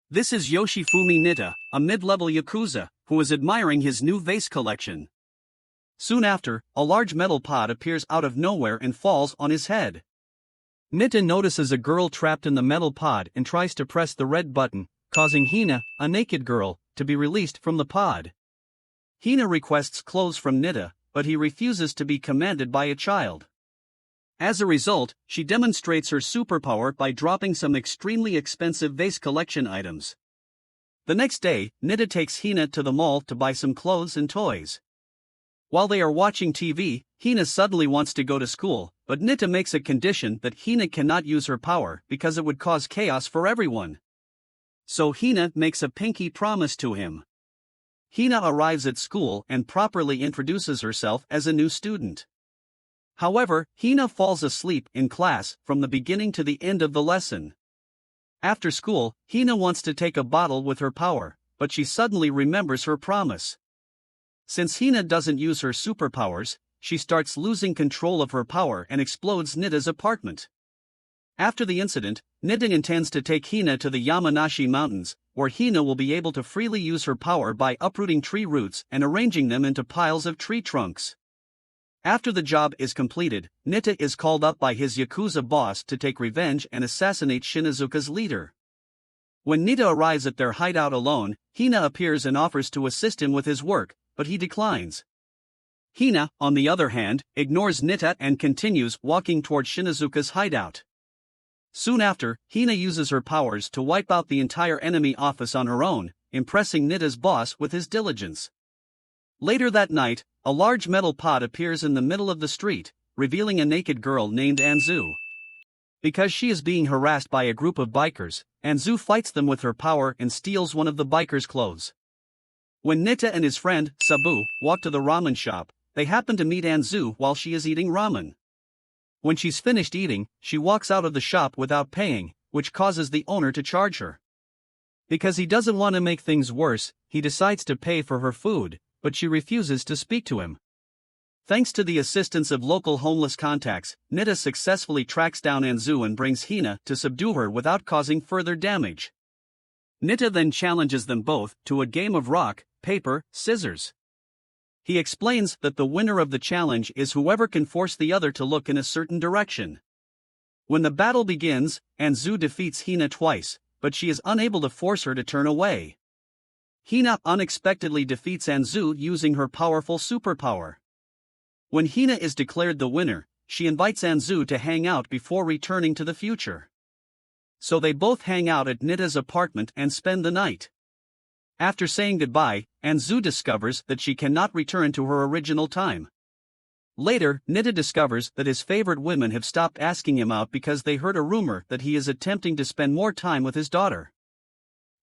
This is Yoshifumi Nita, a mid-level Yakuza, who is admiring his new vase collection. Soon after, a large metal pot appears out of nowhere and falls on his head. Nita notices a girl trapped in the metal pod and tries to press the red button, causing Hina, a naked girl, to be released from the pod. Hina requests clothes from Nita, but he refuses to be commanded by a child. As a result, she demonstrates her superpower by dropping some extremely expensive vase collection items. The next day, Nita takes Hina to the mall to buy some clothes and toys. While they are watching TV, Hina suddenly wants to go to school, but Nita makes a condition that Hina cannot use her power because it would cause chaos for everyone. So Hina makes a pinky promise to him. Hina arrives at school and properly introduces herself as a new student. However, Hina falls asleep in class from the beginning to the end of the lesson. After school, Hina wants to take a bottle with her power, but she suddenly remembers her promise. Since Hina doesn't use her superpowers, she starts losing control of her power and explodes Nita's apartment. After the incident, Nita intends to take Hina to the Yamanashi Mountains, where Hina will be able to freely use her power by uprooting tree roots and arranging them into piles of tree trunks. After the job is completed, Nita is called up by his Yakuza boss to take revenge and assassinate Shinazuka's leader. When Nita arrives at their hideout alone, Hina appears and offers to assist him with his work, but he declines. Hina, on the other hand, ignores Nita and continues walking toward Shinazuka's hideout. Soon after, Hina uses her powers to wipe out the entire enemy office on her own, impressing Nita's boss with his diligence. Later that night, a large metal pot appears in the middle of the street, revealing a naked girl named Anzu. Because she is being harassed by a group of bikers, Anzu fights them with her power and steals one of the bikers' clothes. When Nita and his friend, Sabu, walk to the ramen shop, they happen to meet Anzu while she is eating ramen. When she's finished eating, she walks out of the shop without paying, which causes the owner to charge her. Because he doesn't want to make things worse, he decides to pay for her food, but she refuses to speak to him. Thanks to the assistance of local homeless contacts, Nita successfully tracks down Anzu and brings Hina to subdue her without causing further damage. Nita then challenges them both to a game of rock, paper, scissors. He explains that the winner of the challenge is whoever can force the other to look in a certain direction. When the battle begins, Anzu defeats Hina twice, but she is unable to force her to turn away. Hina unexpectedly defeats Anzu using her powerful superpower. When Hina is declared the winner, she invites Anzu to hang out before returning to the future. So they both hang out at Nita's apartment and spend the night. After saying goodbye, Anzu discovers that she cannot return to her original time. Later, Nita discovers that his favorite women have stopped asking him out because they heard a rumor that he is attempting to spend more time with his daughter.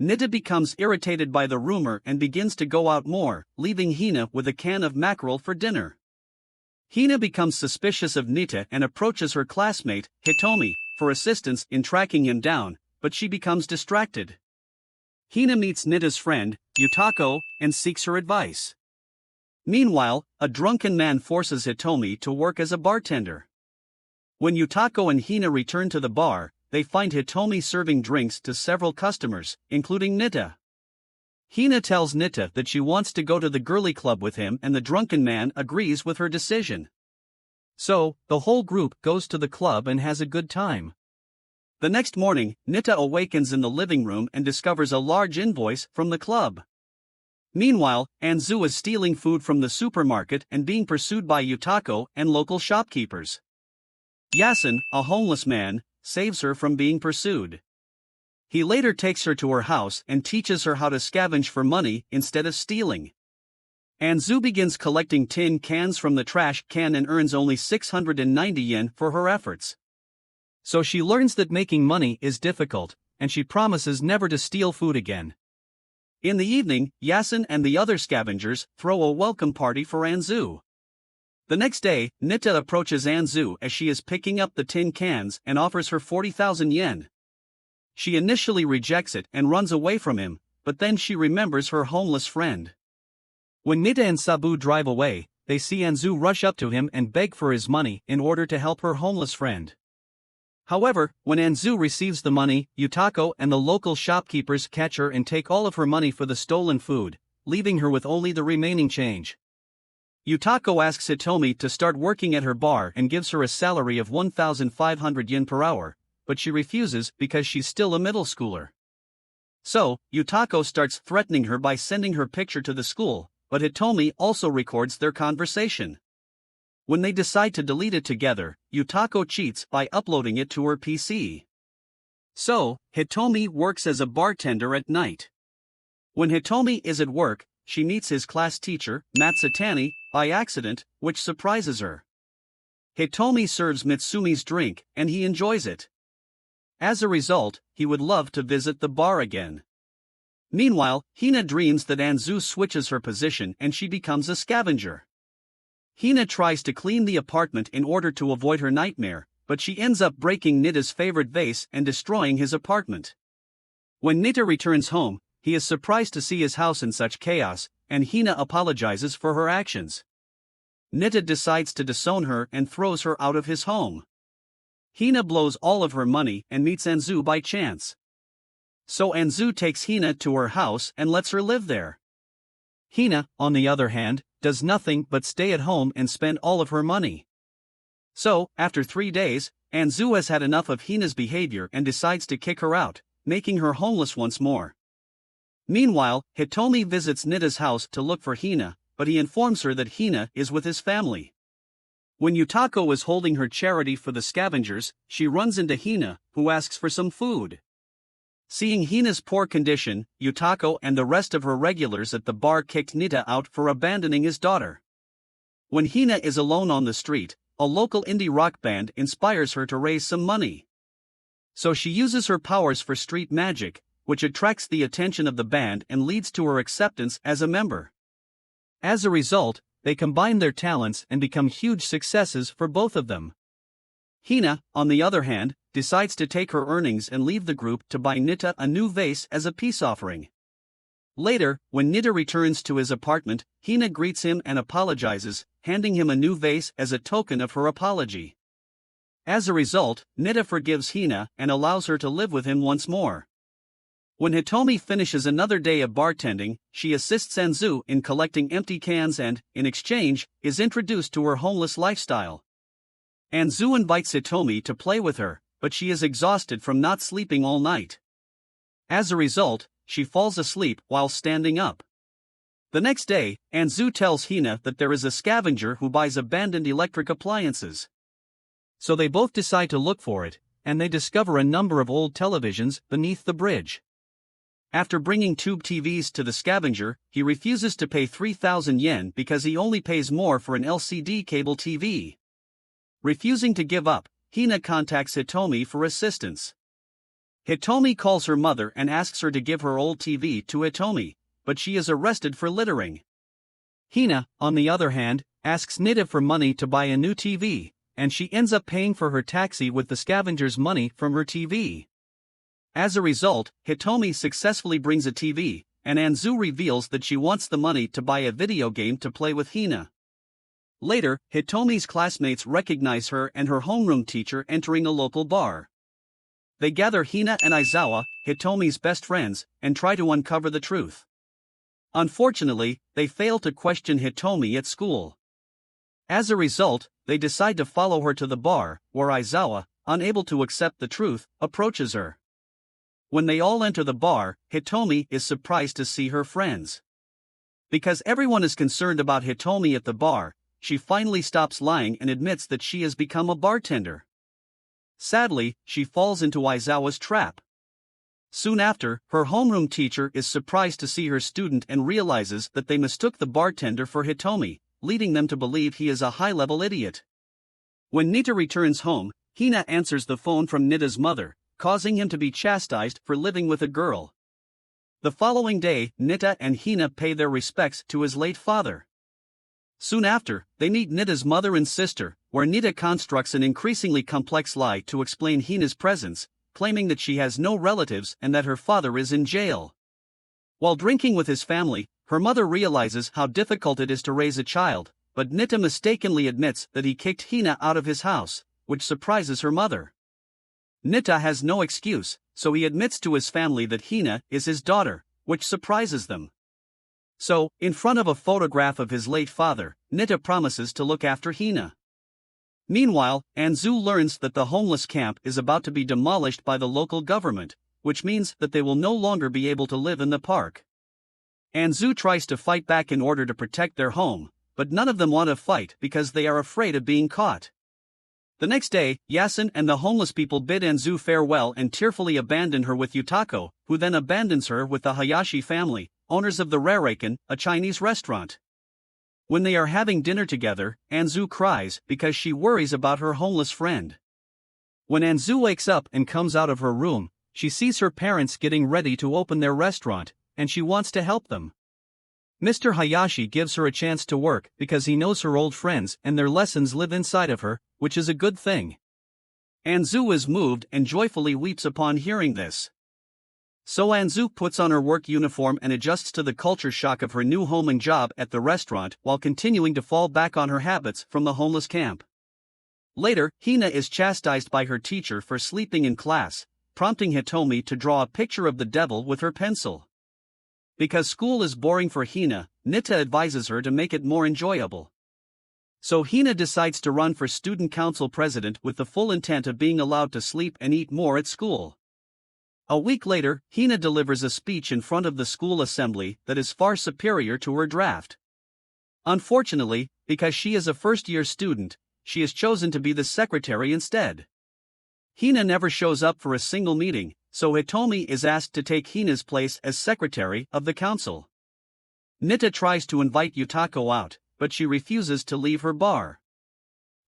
Nita becomes irritated by the rumor and begins to go out more, leaving Hina with a can of mackerel for dinner. Hina becomes suspicious of Nita and approaches her classmate, Hitomi, for assistance in tracking him down, but she becomes distracted. Hina meets Nita's friend, Yutako, and seeks her advice. Meanwhile, a drunken man forces Hitomi to work as a bartender. When Yutako and Hina return to the bar, they find Hitomi serving drinks to several customers, including Nita. Hina tells Nita that she wants to go to the girly club with him and the drunken man agrees with her decision. So, the whole group goes to the club and has a good time. The next morning, Nita awakens in the living room and discovers a large invoice from the club. Meanwhile, Anzu is stealing food from the supermarket and being pursued by Yutako and local shopkeepers. Yasun, a homeless man, saves her from being pursued. He later takes her to her house and teaches her how to scavenge for money instead of stealing. Anzu begins collecting tin cans from the trash can and earns only 690 yen for her efforts. So she learns that making money is difficult, and she promises never to steal food again. In the evening, Yasun and the other scavengers throw a welcome party for Anzu. The next day, Nita approaches Anzu as she is picking up the tin cans and offers her 40,000 yen. She initially rejects it and runs away from him, but then she remembers her homeless friend. When Nita and Sabu drive away, they see Anzu rush up to him and beg for his money in order to help her homeless friend. However, when Anzu receives the money, Yutako and the local shopkeepers catch her and take all of her money for the stolen food, leaving her with only the remaining change. Yutako asks Hitomi to start working at her bar and gives her a salary of 1,500 yen per hour, but she refuses because she's still a middle schooler. So, Yutako starts threatening her by sending her picture to the school, but Hitomi also records their conversation. When they decide to delete it together, Yutako cheats by uploading it to her PC. So, Hitomi works as a bartender at night. When Hitomi is at work, she meets his class teacher, Matsutani, by accident, which surprises her. Hitomi serves Mitsumi's drink, and he enjoys it. As a result, he would love to visit the bar again. Meanwhile, Hina dreams that Anzu switches her position and she becomes a scavenger. Hina tries to clean the apartment in order to avoid her nightmare, but she ends up breaking Nita's favorite vase and destroying his apartment. When Nita returns home, he is surprised to see his house in such chaos, and Hina apologizes for her actions. Nita decides to disown her and throws her out of his home. Hina blows all of her money and meets Anzu by chance. So Anzu takes Hina to her house and lets her live there. Hina, on the other hand, does nothing but stay at home and spend all of her money. So, after 3 days, Anzu has had enough of Hina's behavior and decides to kick her out, making her homeless once more. Meanwhile, Hitomi visits Nita's house to look for Hina, but he informs her that Hina is with his family. When Yutako is holding her charity for the scavengers, she runs into Hina, who asks for some food. Seeing Hina's poor condition, Yutako and the rest of her regulars at the bar kicked Nita out for abandoning his daughter. When Hina is alone on the street, a local indie rock band inspires her to raise some money. So she uses her powers for street magic, which attracts the attention of the band and leads to her acceptance as a member. As a result, they combine their talents and become huge successes for both of them. Hina, on the other hand, decides to take her earnings and leave the group to buy Nita a new vase as a peace offering. Later, when Nita returns to his apartment, Hina greets him and apologizes, handing him a new vase as a token of her apology. As a result, Nita forgives Hina and allows her to live with him once more. When Hitomi finishes another day of bartending, she assists Anzu in collecting empty cans and, in exchange, is introduced to her homeless lifestyle. Anzu invites Hitomi to play with her, but she is exhausted from not sleeping all night. As a result, she falls asleep while standing up. The next day, Anzu tells Hina that there is a scavenger who buys abandoned electric appliances. So they both decide to look for it, and they discover a number of old televisions beneath the bridge. After bringing tube TVs to the scavenger, he refuses to pay 3,000 yen because he only pays more for an LCD cable TV. Refusing to give up, Hina contacts Hitomi for assistance. Hitomi calls her mother and asks her to give her old TV to Hitomi, but she is arrested for littering. Hina, on the other hand, asks Nita for money to buy a new TV, and she ends up paying for her taxi with the scavenger's money from her TV. As a result, Hitomi successfully brings a TV, and Anzu reveals that she wants the money to buy a video game to play with Hina. Later, Hitomi's classmates recognize her and her homeroom teacher entering a local bar. They gather Hina and Aizawa, Hitomi's best friends, and try to uncover the truth. Unfortunately, they fail to question Hitomi at school. As a result, they decide to follow her to the bar, where Aizawa, unable to accept the truth, approaches her. When they all enter the bar, Hitomi is surprised to see her friends. Because everyone is concerned about Hitomi at the bar, she finally stops lying and admits that she has become a bartender. Sadly, she falls into Aizawa's trap. Soon after, her homeroom teacher is surprised to see her student and realizes that they mistook the bartender for Hitomi, leading them to believe he is a high-level idiot. When Nita returns home, Hina answers the phone from Nita's mother, causing him to be chastised for living with a girl. The following day, Nita and Hina pay their respects to his late father. Soon after, they meet Nita's mother and sister, where Nita constructs an increasingly complex lie to explain Hina's presence, claiming that she has no relatives and that her father is in jail. While drinking with his family, her mother realizes how difficult it is to raise a child, but Nita mistakenly admits that he kicked Hina out of his house, which surprises her mother. Nita has no excuse, so he admits to his family that Hina is his daughter, which surprises them. So, in front of a photograph of his late father, Nita promises to look after Hina. Meanwhile, Anzu learns that the homeless camp is about to be demolished by the local government, which means that they will no longer be able to live in the park. Anzu tries to fight back in order to protect their home, but none of them want to fight because they are afraid of being caught. The next day, Yasen and the homeless people bid Anzu farewell and tearfully abandon her with Yutako, who then abandons her with the Hayashi family, owners of the Rariken, a Chinese restaurant. When they are having dinner together, Anzu cries because she worries about her homeless friend. When Anzu wakes up and comes out of her room, she sees her parents getting ready to open their restaurant, and she wants to help them. Mr. Hayashi gives her a chance to work because he knows her old friends and their lessons live inside of her, which is a good thing. Anzu is moved and joyfully weeps upon hearing this. So Anzu puts on her work uniform and adjusts to the culture shock of her new home and job at the restaurant while continuing to fall back on her habits from the homeless camp. Later, Hina is chastised by her teacher for sleeping in class, prompting Hitomi to draw a picture of the devil with her pencil. Because school is boring for Hina, Nita advises her to make it more enjoyable. So Hina decides to run for student council president with the full intent of being allowed to sleep and eat more at school. A week later, Hina delivers a speech in front of the school assembly that is far superior to her draft. Unfortunately, because she is a first-year student, she is chosen to be the secretary instead. Hina never shows up for a single meeting, so Hitomi is asked to take Hina's place as secretary of the council. Nita tries to invite Yutako out, but she refuses to leave her bar.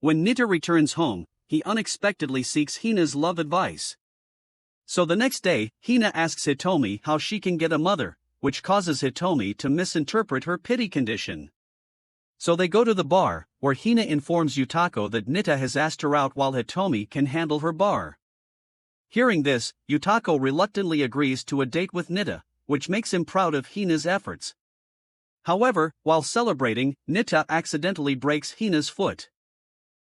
When Nita returns home, he unexpectedly seeks Hina's love advice. So the next day, Hina asks Hitomi how she can get a mother, which causes Hitomi to misinterpret her pity condition. So they go to the bar, where Hina informs Yutako that Nita has asked her out while Hitomi can handle her bar. Hearing this, Yutako reluctantly agrees to a date with Nita, which makes him proud of Hina's efforts. However, while celebrating, Nita accidentally breaks Hina's foot.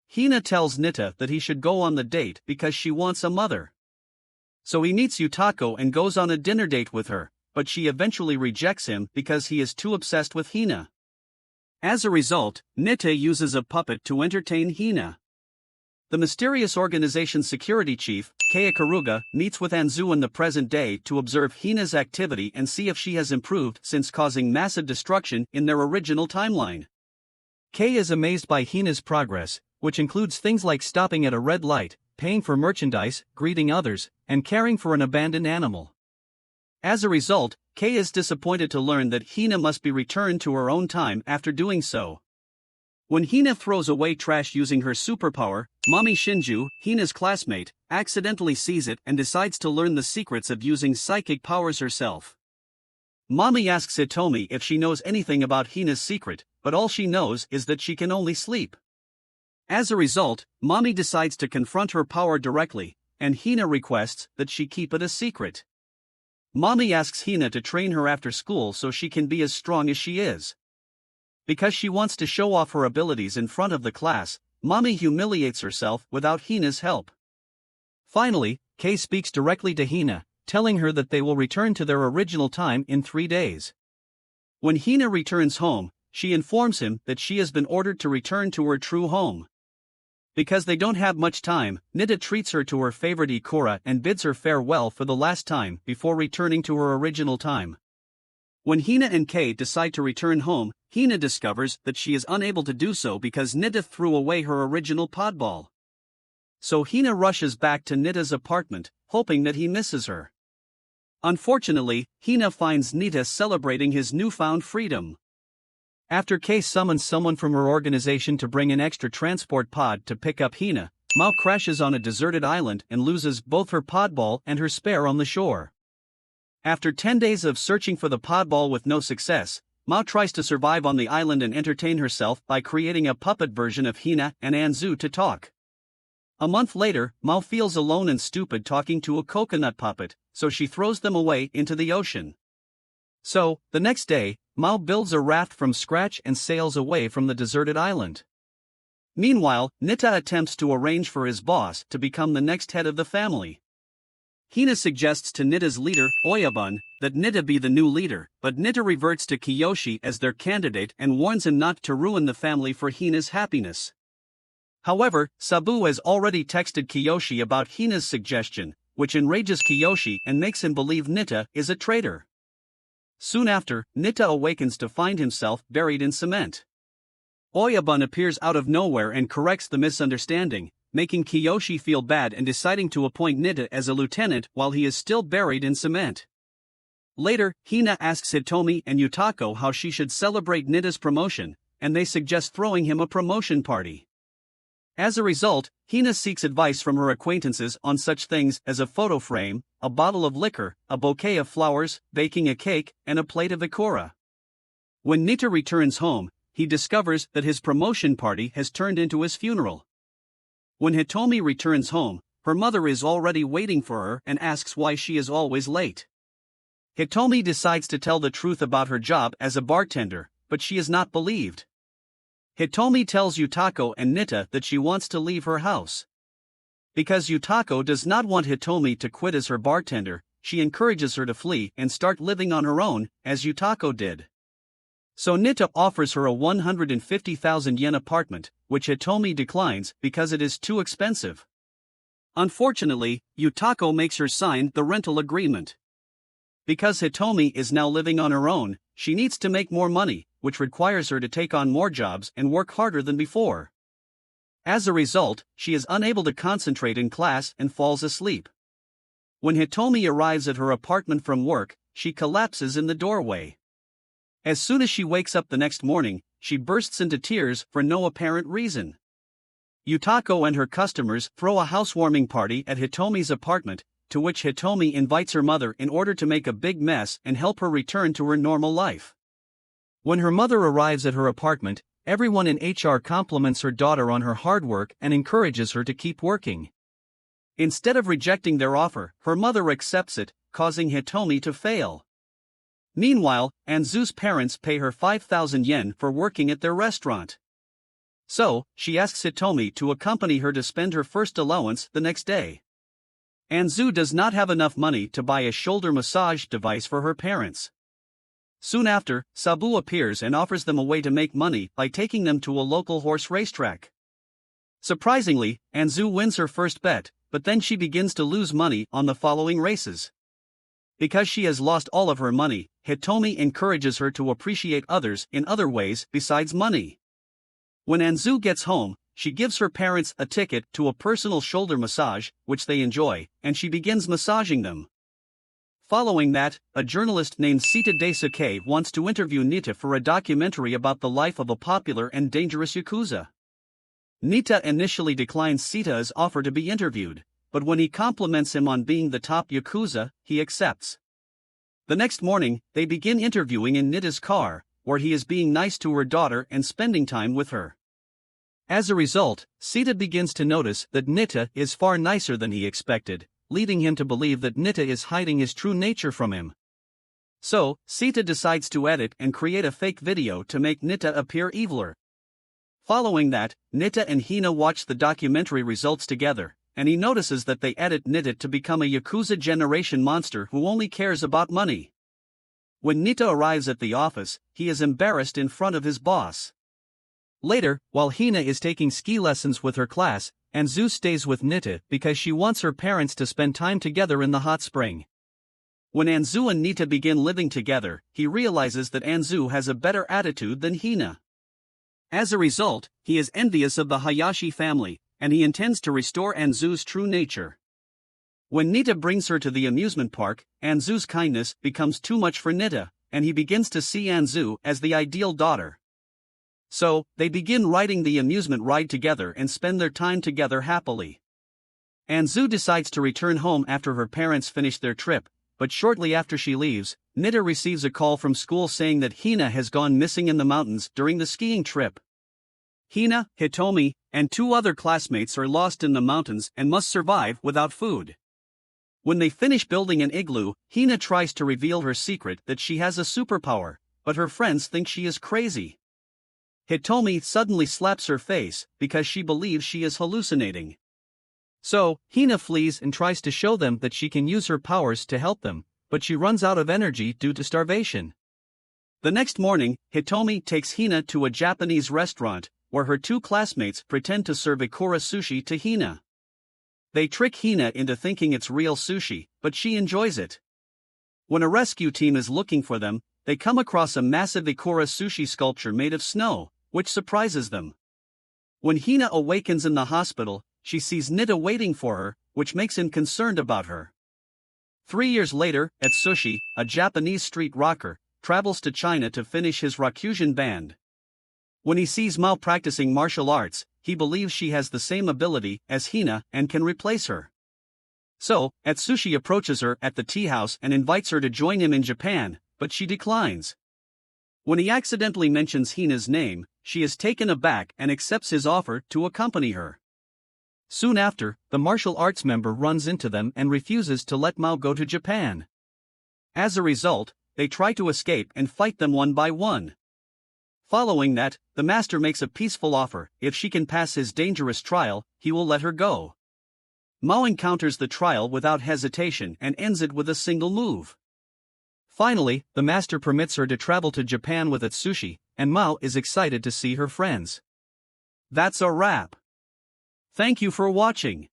Hina tells Nita that he should go on the date because she wants a mother. So he meets Yutako and goes on a dinner date with her, but she eventually rejects him because he is too obsessed with Hina. As a result, Nita uses a puppet to entertain Hina. The mysterious organization's security chief, Kei Ikaruga, meets with Anzu in the present day to observe Hina's activity and see if she has improved since causing massive destruction in their original timeline. Kei is amazed by Hina's progress, which includes things like stopping at a red light, paying for merchandise, greeting others, and caring for an abandoned animal. As a result, Kei is disappointed to learn that Hina must be returned to her own time after doing so. When Hina throws away trash using her superpower, Mami Shinju, Hina's classmate, accidentally sees it and decides to learn the secrets of using psychic powers herself. Mami asks Hitomi if she knows anything about Hina's secret, but all she knows is that she can only sleep. As a result, Mami decides to confront her power directly, and Hina requests that she keep it a secret. Mami asks Hina to train her after school so she can be as strong as she is. Because she wants to show off her abilities in front of the class, Mami humiliates herself without Hina's help. Finally, Kei speaks directly to Hina, telling her that they will return to their original time in 3 days. When Hina returns home, she informs him that she has been ordered to return to her true home. Because they don't have much time, Nita treats her to her favorite Ikura and bids her farewell for the last time before returning to her original time. When Hina and Kei decide to return home, Hina discovers that she is unable to do so because Nita threw away her original podball. So Hina rushes back to Nita's apartment, hoping that he misses her. Unfortunately, Hina finds Nita celebrating his newfound freedom. After Kei summons someone from her organization to bring an extra transport pod to pick up Hina, Mao crashes on a deserted island and loses both her podball and her spare on the shore. After 10 days of searching for the podball with no success, Mao tries to survive on the island and entertain herself by creating a puppet version of Hina and Anzu to talk. A month later, Mao feels alone and stupid talking to a coconut puppet, so she throws them away into the ocean. So, the next day, Mao builds a raft from scratch and sails away from the deserted island. Meanwhile, Nita attempts to arrange for his boss to become the next head of the family. Hina suggests to Nita's leader, Oyabun, that Nita be the new leader, but Nita reverts to Kiyoshi as their candidate and warns him not to ruin the family for Hina's happiness. However, Sabu has already texted Kiyoshi about Hina's suggestion, which enrages Kiyoshi and makes him believe Nita is a traitor. Soon after, Nita awakens to find himself buried in cement. Oyabun appears out of nowhere and corrects the misunderstanding, making Kiyoshi feel bad and deciding to appoint Nita as a lieutenant while he is still buried in cement. Later, Hina asks Hitomi and Yutako how she should celebrate Nita's promotion, and they suggest throwing him a promotion party. As a result, Hina seeks advice from her acquaintances on such things as a photo frame, a bottle of liquor, a bouquet of flowers, baking a cake, and a plate of ikura. When Nita returns home, he discovers that his promotion party has turned into his funeral. When Hitomi returns home, her mother is already waiting for her and asks why she is always late. Hitomi decides to tell the truth about her job as a bartender, but she is not believed. Hitomi tells Yutako and Nita that she wants to leave her house. Because Yutako does not want Hitomi to quit as her bartender, she encourages her to flee and start living on her own, as Yutako did. So Nita offers her a 150,000 yen apartment, which Hitomi declines because it is too expensive. Unfortunately, Yutako makes her sign the rental agreement. Because Hitomi is now living on her own, she needs to make more money, which requires her to take on more jobs and work harder than before. As a result, she is unable to concentrate in class and falls asleep. When Hitomi arrives at her apartment from work, she collapses in the doorway. As soon as she wakes up the next morning, she bursts into tears for no apparent reason. Yutako and her customers throw a housewarming party at Hitomi's apartment, to which Hitomi invites her mother in order to make a big mess and help her return to her normal life. When her mother arrives at her apartment, everyone in HR compliments her daughter on her hard work and encourages her to keep working. Instead of rejecting their offer, her mother accepts it, causing Hitomi to fail. Meanwhile, Anzu's parents pay her 5,000 yen for working at their restaurant. So, she asks Hitomi to accompany her to spend her first allowance the next day. Anzu does not have enough money to buy a shoulder massage device for her parents. Soon after, Sabu appears and offers them a way to make money by taking them to a local horse racetrack. Surprisingly, Anzu wins her first bet, but then she begins to lose money on the following races. Because she has lost all of her money, Hitomi encourages her to appreciate others in other ways besides money. When Anzu gets home, she gives her parents a ticket to a personal shoulder massage, which they enjoy, and she begins massaging them. Following that, a journalist named Sita Daisuke wants to interview Nita for a documentary about the life of a popular and dangerous yakuza. Nita initially declines Sita's offer to be interviewed, but when he compliments him on being the top yakuza, he accepts. The next morning, they begin interviewing in Nita's car, where he is being nice to her daughter and spending time with her. As a result, Sita begins to notice that Nita is far nicer than he expected, leading him to believe that Nita is hiding his true nature from him. So, Sita decides to edit and create a fake video to make Nita appear eviler. Following that, Nita and Hina watch the documentary results together, and he notices that they edit Nita to become a Yakuza generation monster who only cares about money. When Nita arrives at the office, he is embarrassed in front of his boss. Later, while Hina is taking ski lessons with her class, Anzu stays with Nita because she wants her parents to spend time together in the hot spring. When Anzu and Nita begin living together, he realizes that Anzu has a better attitude than Hina. As a result, he is envious of the Hayashi family, and he intends to restore Anzu's true nature. When Nita brings her to the amusement park, Anzu's kindness becomes too much for Nita, and he begins to see Anzu as the ideal daughter. So, they begin riding the amusement ride together and spend their time together happily. Anzu decides to return home after her parents finish their trip, but shortly after she leaves, Nita receives a call from school saying that Hina has gone missing in the mountains during the skiing trip. Hina, Hitomi, and 2 other classmates are lost in the mountains and must survive without food. When they finish building an igloo, Hina tries to reveal her secret that she has a superpower, but her friends think she is crazy. Hitomi suddenly slaps her face because she believes she is hallucinating. So, Hina flees and tries to show them that she can use her powers to help them, but she runs out of energy due to starvation. The next morning, Hitomi takes Hina to a Japanese restaurant, where her two classmates pretend to serve Ikura sushi to Hina. They trick Hina into thinking it's real sushi, but she enjoys it. When a rescue team is looking for them, they come across a massive Ikura sushi sculpture made of snow, which surprises them. When Hina awakens in the hospital, she sees Nita waiting for her, which makes him concerned about her. 3 years later, Atsushi, a Japanese street rocker, travels to China to finish his Rakugan band. When he sees Mao practicing martial arts, he believes she has the same ability as Hina and can replace her. So, Atsushi approaches her at the tea house and invites her to join him in Japan, but she declines. When he accidentally mentions Hina's name, she is taken aback and accepts his offer to accompany her. Soon after, the martial arts member runs into them and refuses to let Mao go to Japan. As a result, they try to escape and fight them one by one. Following that, the master makes a peaceful offer: if she can pass his dangerous trial, he will let her go. Mao encounters the trial without hesitation and ends it with a single move. Finally, the master permits her to travel to Japan with Atsushi, and Mao is excited to see her friends. That's a wrap. Thank you for watching.